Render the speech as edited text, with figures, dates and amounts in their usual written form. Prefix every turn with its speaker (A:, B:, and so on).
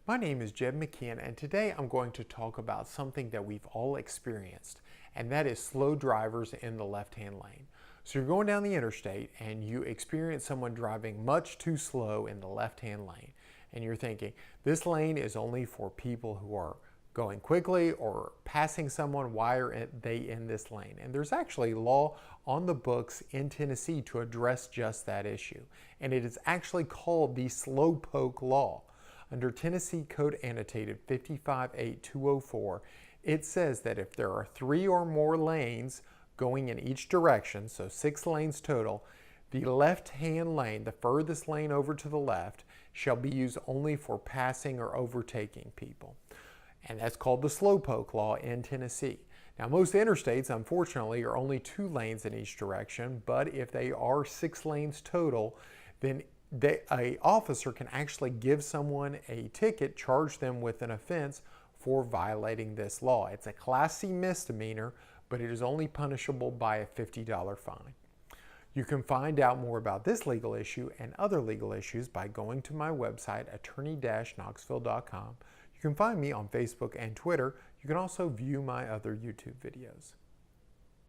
A: My name is Jed McKeehan, and today I'm going to talk about something that we've all experienced, and that is slow drivers in the left-hand lane. So you're going down the interstate and you experience someone driving much too slow in the left-hand lane, and you're thinking, this lane is only for people who are going quickly or passing someone. Why are they in this lane? And there's actually law on the books in Tennessee to address just that issue, and it is actually called the slowpoke law. Under Tennessee Code Annotated 558204, it says that if there are 3 or more lanes going in each direction, so 6 lanes total, the left-hand lane, the furthest lane over to the left, shall be used only for passing or overtaking people. And that's called the slowpoke law in Tennessee. Now, most interstates, unfortunately, are only 2 lanes in each direction, but if they are 6 lanes total, then an officer can actually give someone a ticket, charge them with an offense for violating this law. It's a Class C misdemeanor, but it is only punishable by a $50 fine. You can find out more about this legal issue and other legal issues by going to my website, attorney-knoxville.com. You can find me on Facebook and Twitter. You can also view my other YouTube videos.